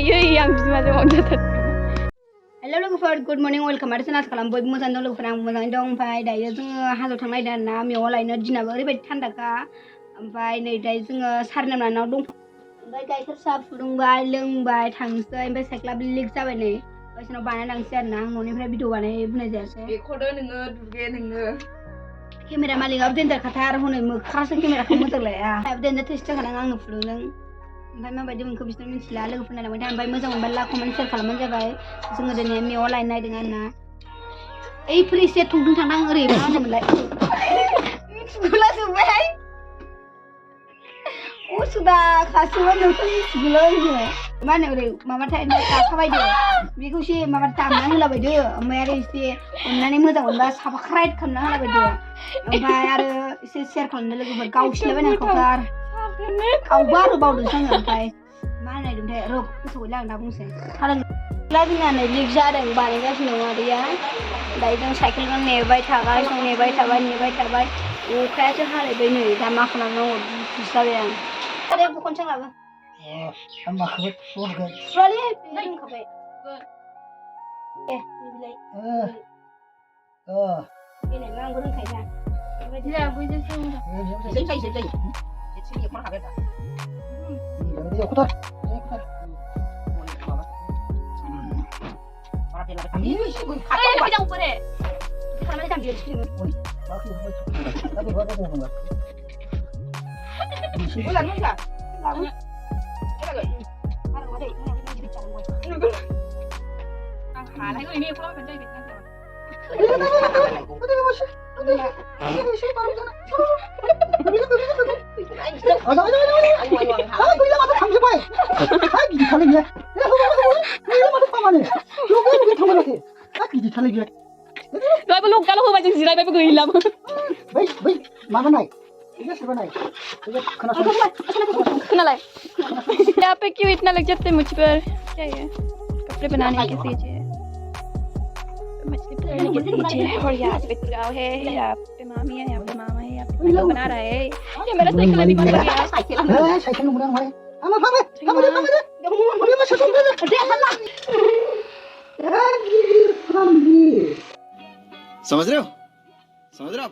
हायो आं बिमाजों अनजाथार हेल' लोगोफोर गुड मर्निं वेलकाम आरो सोनास खालाम बयबो मोजां दं लोगोफोर आं मोजाङै दं ओमफ्राय दायो जोङो हाजोआव थांनो नागिरदों आरोना मेवा लायनो दिनाबो ओरैबायदि थान्दाखा ओमफ्राय नै दायो जोङो सारना नानाव दं ओमफ्राय गाइखेर साहा फुदुंबाय लोंबाय थांसै ओमफ्राय साइकेलाबो लिक जाबाय नै गावसोरनाव बानायना लांसै आरोना आं न'निफ्राय भिडिअ बानायबोनाय जायासै बेखौनो नोङो दुगे नोङो केमेरा मालिकआबो देन्जार खाथार हनै मोख्रासो केमेराखौ मोजां लाया देन्जार टेस्ट जाखादों आंनो फुदुंदों ओमफ्राय माबायदि मोनखो बिसोर मिथिला लोगोफोर नायलांबाय था ओमफ्राय मोजां मोनबा लाइक कमेन्ट शेयार खालामबानो जाबाय जोङो दिनै मेवा लायनो नागिरदों आरोना ओइफोर एसे थंथों थांदां ओरै मा होनोमोनलाय मिथिगुलाजोब्बाय उसुदा खासिबा नोंखौ मिथिगुला होनो मा होनो ओरै माबाथाय गाखाबायदो बेखौ एसे माबा दामना होलाबायदो ओमफ्राय आरो एसे अननानै मोजां मोनबा साबस्क्राइब खालामना होलाबायदो ओमफ्राय आरो एसे शेयार खालामनो लोगोफोर गावसिलाबायनो हाखावथार गावबो आरो बावदोंसो आङो ओमफ्राय मा होननायदोंथाय र' गोसोआव गैला आं दा बुंसै थालांला जोंना नै लिक जादों बानायगासिनो दं आदैया दायो जों साइकेलखौ नेबाय थागासिनो नेबाय थाबाय अखायासो हालायबाय नै दा मा खालामनांगौ दुखुसो जाबाय आं आरे बखनसै आंहाबो माखौबो बनगोन सुवालै रोंखाबाय ए बिलाय देनाय मा आंबो रोंखायोना बेबायदि जायो Rồi lúc cá lúc hôm nay gì đây bây giờ lắm. Kenal है? यहाँ पे क्यों इतना लग जाते हैं मुझ पर? क्या ये? कपड़े बनाने के सीजे। मछली बनाने के सीजे और यहाँ पे पुलाव है, यहाँ पे मामी है, यहाँ पे मामा है, यहाँ पे लोग बना रहा है। ये मेरा साइकिल भी बन गया। साइकिल मुड़ा हुआ है। समझ रहे हो ना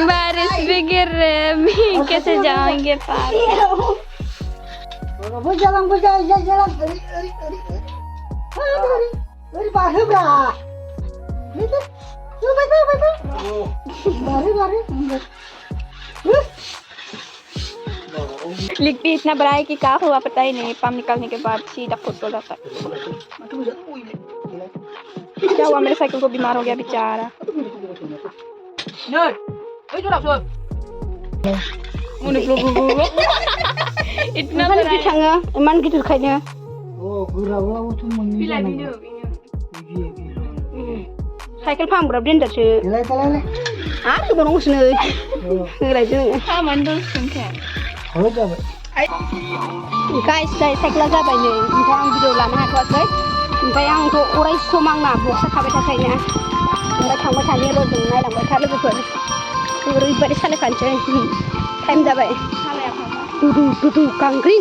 बारिश भी गिर रहे हैं अभी कैसे जाएंगे पार लिख भी इतना बड़ा है कि क्या हुआ पता ही नहीं पाम निकालने के बाद सीधा फुट जाता क्या हुआ मेरे साइकिल को बीमार हो गया बेचारा इतना इमान गिदिर खायनो साइकेल फाहामग्रा ब्लेन्डारसो आरो गोबावनांगौसो नै होलायदो गाइस साइकेला जाबाय नै ओमफ्राय आं भिडिअ लानो हाथ'वाखै ओमफ्राय आंथ' अराय सम आंना बक्सा थाबाय थाखायोना ओमफ्राय थांबाय थानि र' जों नायलांबाय था लोगोफोर ओरैबायदि सालायखानोसै टाइम जाबाय दुदु गांग्रि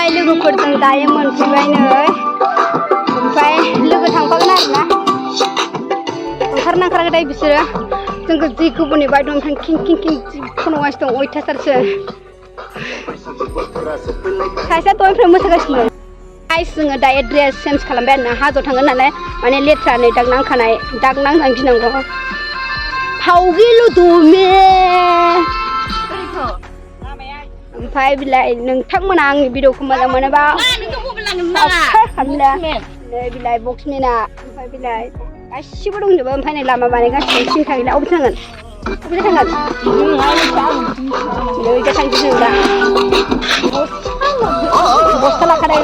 लोगोफोरजों दायो मोनफैबाय नै ओमफ्राय लोगो थांफागोन आरोना ओंखारनांखाराखै बिसोरो जोंखौ जि गुबुननि बायदों ओमफ्राय किं खनगासिनो दं अयथासारसो सासेया दहायनिफ्राय मोसागासिनो गाइस जोङो दायो ड्रेस चेन्ज खालामबाय आरोना हाजोआव थांगोन नालाय माने लेथ्रा नै दाग नांखानाय दाग नांनानै गिनांगौ फावगिलु दुमे ओमफ्राय बिलाइ नोंथांमोना आंनि भिडिअखौ मोजां मोनोबा साबस्क्राइब खालामदो नै बिलाइ बक्समेना ओमफ्राय बिलाइ गासिबो दंजोबो ओमफ्राय नै लामा बानायगासिनो सिंथा गैला अबेथिं थांगोन अबेथिं थांगोन नै जा थांसै जों दा बस्था लाखादों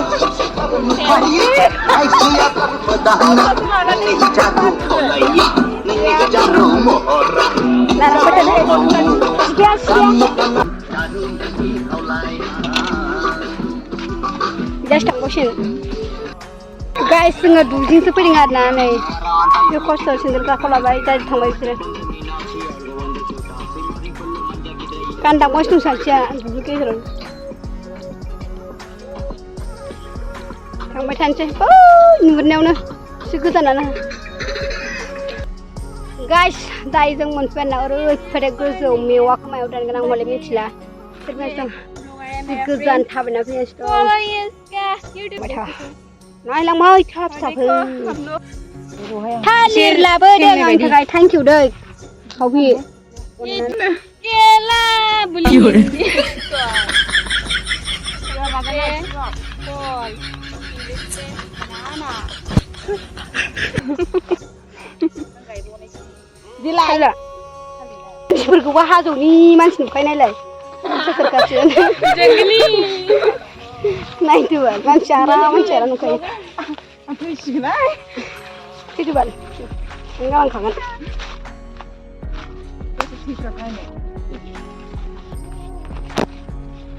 just थांगौसिन गाइस जोङो दुगैनोसो फैदों आरोना नै बे खस्थ' सेन्देल गाखौ लाबाय दा थांबाय बिसोरो गानदांगासिनो दं सासेया दुब्लि गेजेराव थांबाय थानोसै नुहुरनायावनो एसे गोजानानो गाइस दायो जों मोनफैबाय ना ओरैबायदि गोजौ मेवाखौ मायाव दानगोन आं हले मिथिला गोजान थाबायना फैगासिनो दं नायलांबाय था फिसाफोर थालिर लाबोदों आंनि थाखाय थेंक इउ दै खावि केला beli Dilaila. Bergua hazo ni manis nukai nilai. Seserkasian. Jengli. Nah itu bal, mancara nukai. Apa sih lah? Itu bal. Enggak langkangan.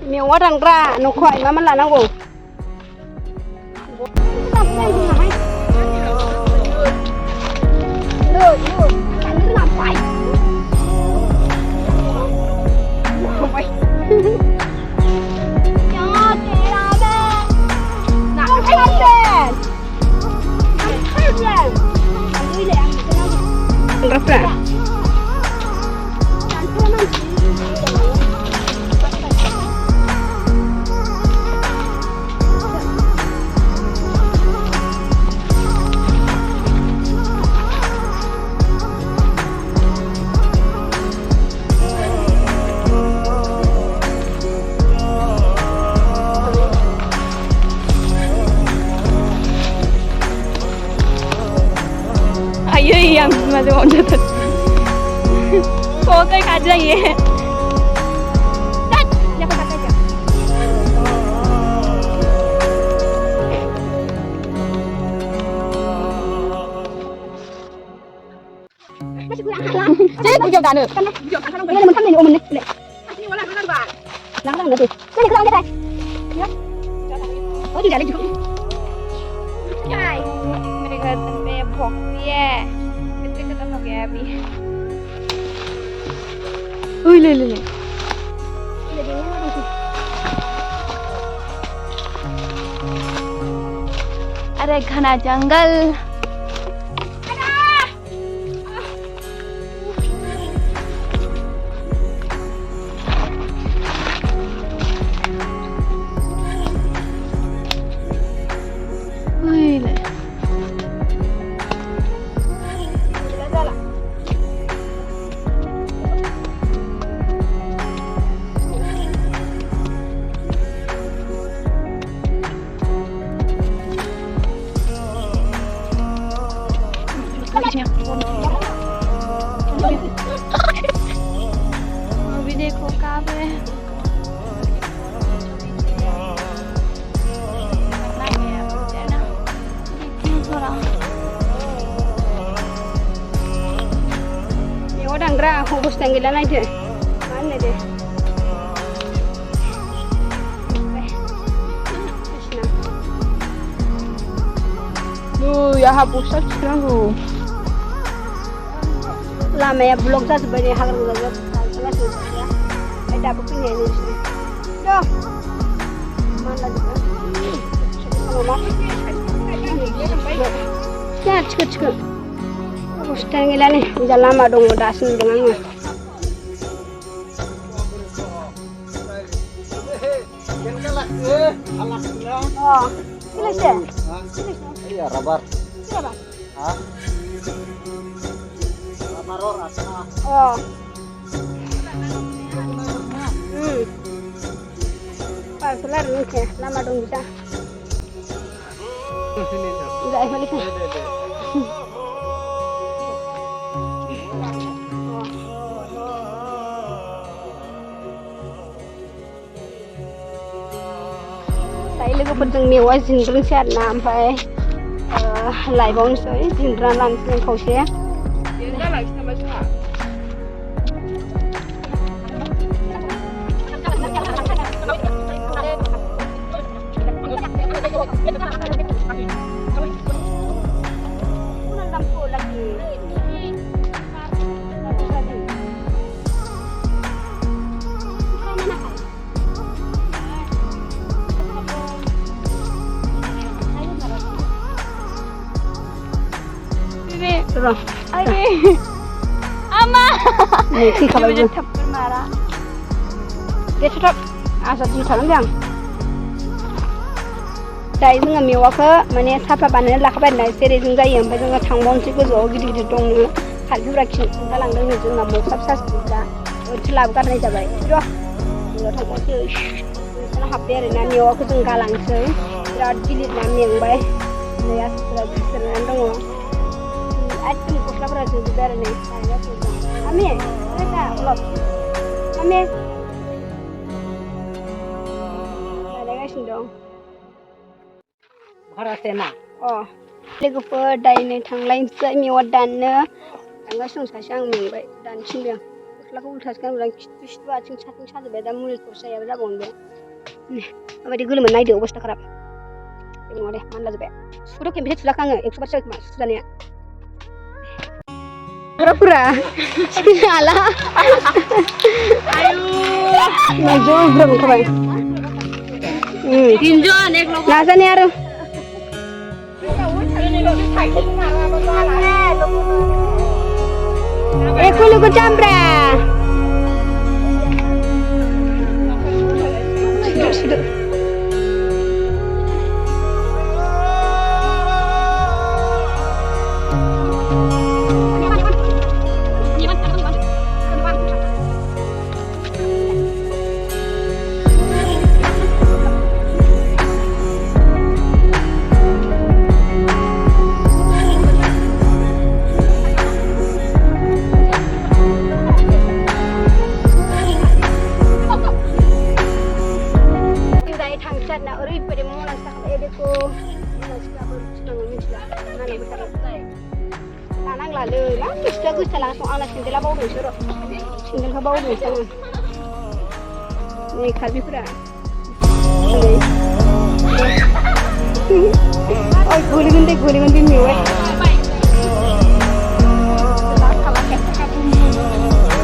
Mewa rangra nukai mama lananggo. Ayo yang masih mau jatuh. Kok kayak aja ya? Dan, siapa kata aja? Masih kurang lah. Saya punya dana. Karena punya kan ini mana ini omen ni. Ini mana mana bang? Lang lang nanti. Ini kurang dia. Ya. Oh tidak lagi. Hai. Mereka tempe bok ya. Kita ketemu ya bi. Ui le. अरे घना जंगल अभी देखो कहाँ पे ये वो डंगरा हो बस टंगेला नहीं थे मान ले दे Ya hapus saja lu. Lama ya blog dah sebenarnya harus belajar sangat susah ya. Ada apa punya ini sih? Yo, mana juga? Mama, ya cukup. Bos tenggelam ni, jalan lama dong udah asin dengan ni. Oh, selesai. Iya, rabar. Siapa? Hah? Rabaror asma. Oh. Langsung lah rumahnya, lama dong bisa. Enggak, balik. Saya लोगोफोरजों मेवा जिनद्रोंसै आरोना ओमफ्राय लायबावनोसै जिनद्रा लानोसै खावसे अरे अम्मा nih sih kalau मुझे थप्पड़ मारा dia tetap asal disalam yang dari जोङो मेवाखौ माने साफा बानायना लाखाबाय जेरै जों जायो ओमफ्राय जोङो थांबावनोसै गोजौआव गिदिर गिदिर दंनो खारफिफ्रा खिन्थालांदोंनो जोंना मोख्राब सासुफ्रा ओरैसो लाबोगारनाय जाबाय र' जोङो थांबावनोसै बेखौनो हाबबाय आरोना मेवाखौ जों गालांसै बिराद गिलिर ना मेंबाय नै आसुफोरा गिदिरनानै दङ एकदम गस्लाफोरा जोबजोब्बाय आरो नै आमि रेखा उलाब आमि रायलायगासिनो दं Harasena. लोगोफोर दायो थांलायनोसै मेवा दाननो थांगासिनो दं सासे आं मेंबाय दानो थिनबाय आं गस्लाखौ उल्थासो गानबाय आं खिथु खिथु आथिं साथिं साजोब्बाय दा मुलि खरस जायाबो जाबावनो बे माबायदि गोलोमो नायदो अबस्था खाराब जेबो नङा दे मानलाजोब्बाय सुखौथ' खेबसे थुलाखै आङो 100 बारसो जाबाय खोमा सुजानाया Pura-pura. Salah. Ayo. Maju berapa kawan? Tinjau nek lo. Nasa ni aru. Ekulu ko campra. Sudah. Gusta langsung anak sendela bau dulu suruh sendela bau dulu sana ini kalbi pura oh gulingan di miwe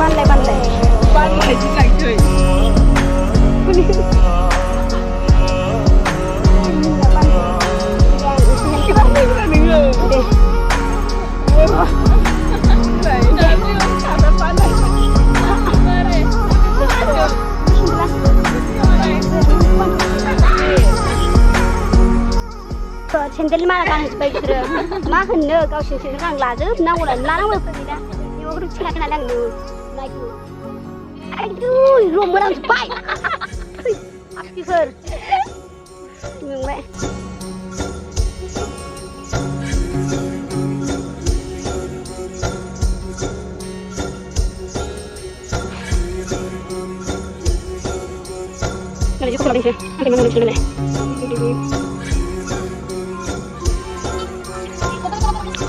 bandai juga cuy Sendal mana kan sebagai mak hendak kau sendal kan lazim, nak ulan larang apa tidak? Ni orang tu nak nak lu, naik lu. Aduh, rumah orang sepai. Apa sih? Mengwe. Kalau juga kalau dia, ada mana macam mana?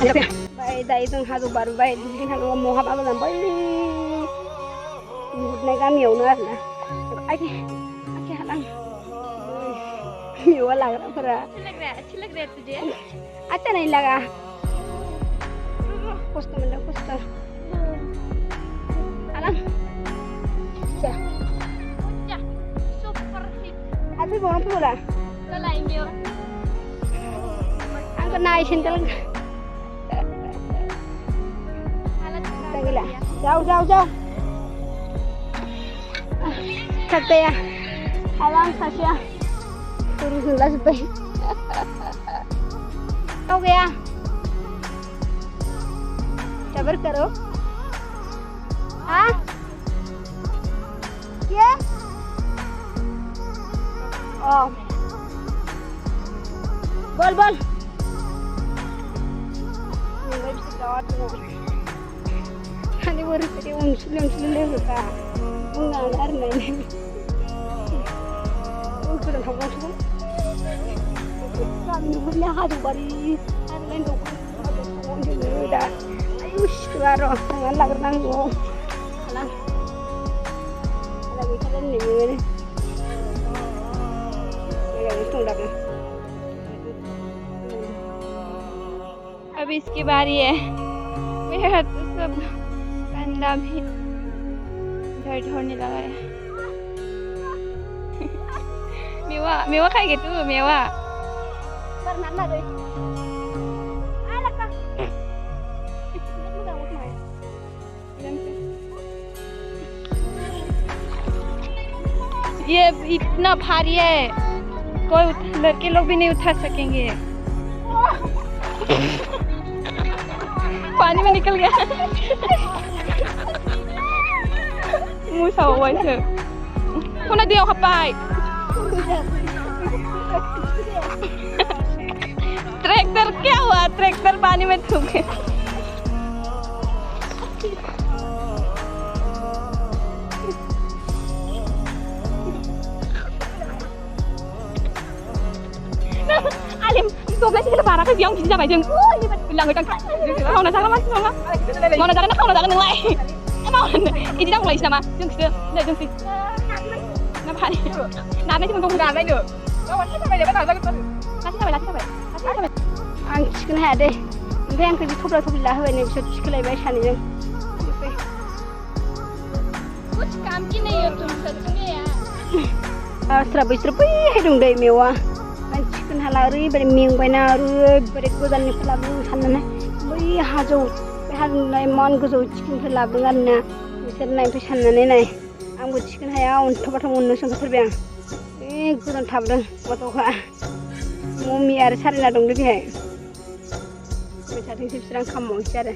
Baik, dah itu harus baru baik. Di sini kalau mau apa nampak ini, naik kami unar lah. Aki halang, mewah lah pura. अच्छी लग रहा है तुझे अच्छा नहीं लगा कुछ तो मतलब कुछ तो halang क्या सुपर हिट अभी बोल पूरा तो लाएंगे angkat naik sendal gila jauh सकते हैं halang सासिया turun 11 bay हो गया सब्र करो हाँ क्या Oh. Bol bol. Ini bisa jawab tu. Ani baru tadi unsur lepas. Bunga ada ni. Unsur dah kamu tu. Kami punya hadu bari. Ada lain tu. Ada dah. Ayush baru. Tangan lagar nangu. Alang. Alang kita ni ni. अब इसकी बारी है मेरा तो सब कंधा भी दर्द होने लगा है मेवा मेवा खाएगी तू मेवा Bernanda deh. Anak kah? ये इतना भारी है कोई लड़के लोग भी नहीं उठा सकेंगे पानी में निकल गया मुँह सा हुआ इसे पुनः दिया खपाई ट्रैक्टर क्या हुआ ट्रैक्टर पानी में डूब गया Alim, 12 kita parah ke biang bisa baca. Ini bilang kan. Kau nak jalan mas, mau nak jalan nak kau nak jalan nilai. Emang, ini dah mulai sama. Jengsi, dah jengsi. Nampak ni. Nampak ni mungkin nampak ni. Kau macam mana dia benar benar. Kasih sampai. Ang chicken head deh. Nanti ang kerja thupla thupla huwa ni bisa chicken lagi macam ni je. कुछ काम की नहीं हो तुम सच में यार Serabai hidung deh mewah. Chicken halari beri ming bena beri godan ni pelabu sana na. Beri hajo, hajo nai mon gozo chicken pelabu kan na. Misal nai pesana ni nai. Anggu chicken haya untuk batang unu sampai terbiang. Godan tabung batu kah. Mumi ada cari na dong lebih hai. Mencari serang kamu cari.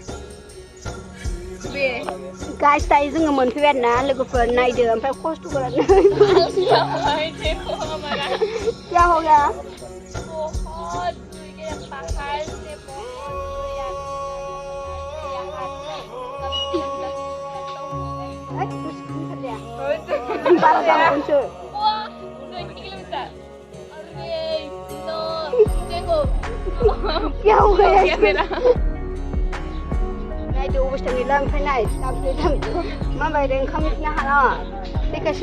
Guys, tadi tu ngemon favorit na, lagu favorit na ide, sampai kos tu kalau. क्या हो गया बहुत ये पहाड़ से बहुत या wah 2 kilometer अरे no देखो क्या हो गया क्या मेरा नहीं तो उस टाइम लंग पे नहीं तब से हम मामा इधर कम इतना हारा ठीक है